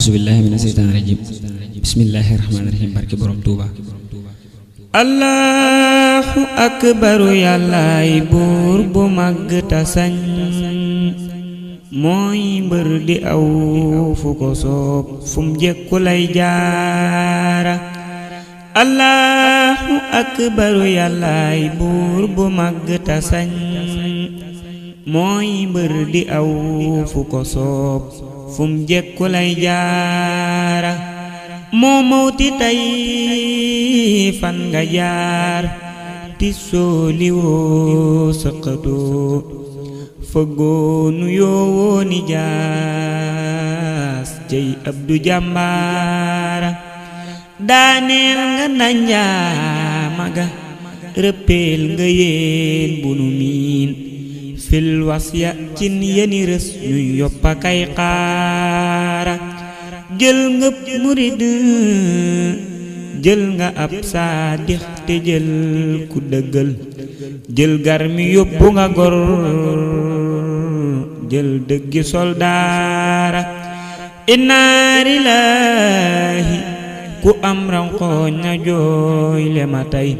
Bismillahi mina seytaani rajim. Bismillahirrahmanirrahim. Barke borom Tuuba. Allahu akbaru yàllaay buur bu màgg ta sañ, mooy mbër di aw fu ko soob fum jekku lay jaara. Allahu akbaru yàllaay buur bu màgg ta sañ, mooy mbër di aw fu ko soob fum jekku lay jaara. moo mawti tey fan nga jaar ti sooliwoo sëqatoo fëggoo nu yoowoo ni jaas cey Abdu Jàmbaara. daaneel nga nanjaama ga rëppeel nga yéen bu nu miin fil wasya cin yeni rës ñuy yoppa kay xaara. jël nga murid jël nga ab saadix te jël ku dëggal, jël garmi yóbbu nga gor jël dëggi soldaara. inna lillahi ku am ranqooñ na jooy le ma tey,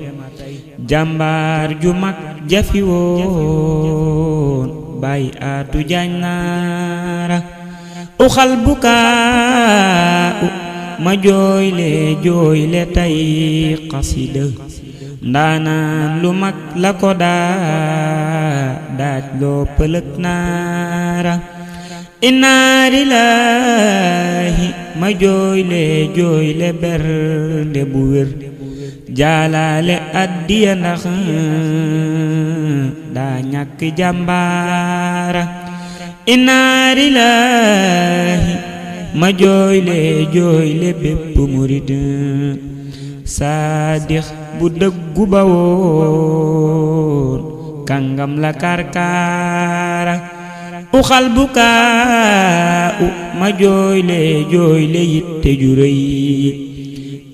jàmbaar ju mag jafi woon Baay Aatu Jaañ Naara. uxal bukaa ma jooyle tay xasida, ndaanaan lu mag la ko daaj loo pëlëg naara. inna lillahi ma jooyle bernde bu wér, jaalaale addiya ndax daa ñàkk jàmbaara. inna lillahi ma jooyle bépp murid saadix bu dëggu ba woon kàngam la karkaara. uxal bukaa ma jooyle yitte ju rëy,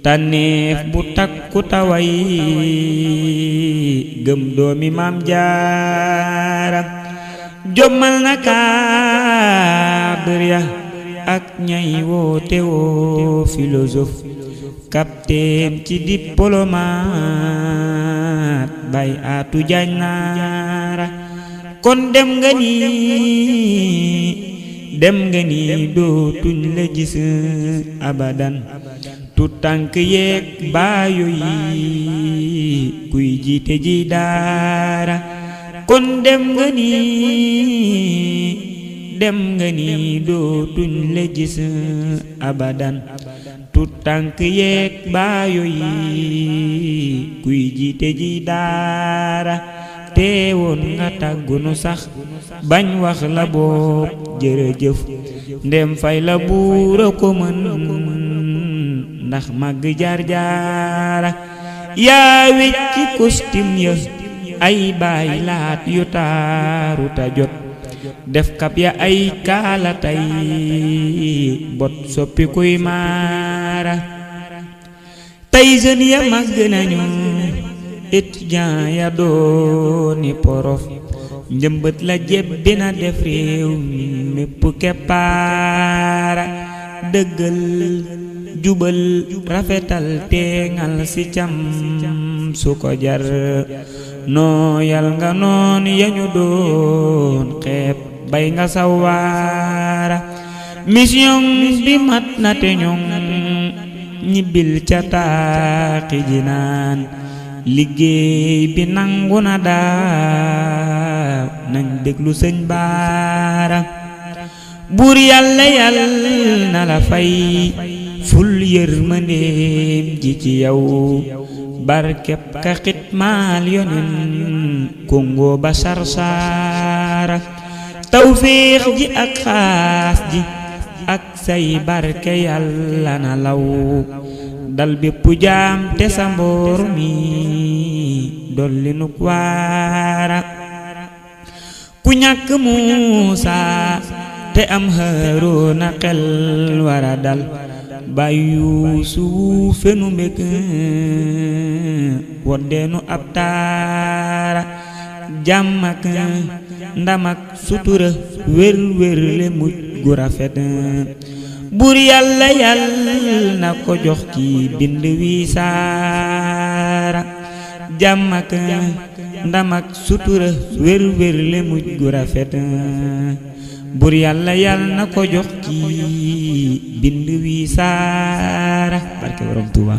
tànneef bu takku taway gëm doomi Maam Jaara. jommal na kaabir ya ak ñay woote woo philosophe, capitaine ci diplomate Baay Aatu Jaañ Naara. kon dem nga ni dootuñ la gis abadan, tut tànk yeeg baayo yi kuy jiite ji daara. kon dem nga ni dootuñ la gis abadan, tut tànk yeeg baayo yi kuy jiite ji daara. teewoon nga tàggunu sax bañ wax la bopp jërëjëf, ndem fay la buura ko mën ndax màgg jaar jaara. yaa wecci costume ya ay baay laat yu taaru ta jot, def kap ya ay kaala tay bot soppi kuy maara. tey jeune ya màgg nañu, étudiant ya dooni porof, njëmbët la jebbi na def réew mépp keppaara. dëggal jubal rafetal teengal si cam su ko jar, nooyal nga noon yañu doon xeeb bay nga sawaara. mission bi mat na te ñoŋ ñibbil ca taaxi jinaan, liggéey bi nangu na daaw nañ déglu sëñ Baara. buur yàlla na la fay ful yërmandeem ji ci yow, barkeb ka xitmaal yonen Kongo ba Sarsara. tawféex ji ak xaas ji ak say barke yàlla na law dal bépp jaam te sa mboor mi dolli nuk waara. ku ñàkk Muusa te am Haaruna xel wara dal, Baay Yuusu fenu mbég woddeenu ab taara. jàmm ak ndam ak sutura wér wér le mujj gu rafet buur yàlla yàlla na ko jox ki bind wi saara jàmm ak ndam ak sutura wér wér le mujj gu rafet buur yàlla yàlla na ko jox ki bind wi saara barke borom Tuuba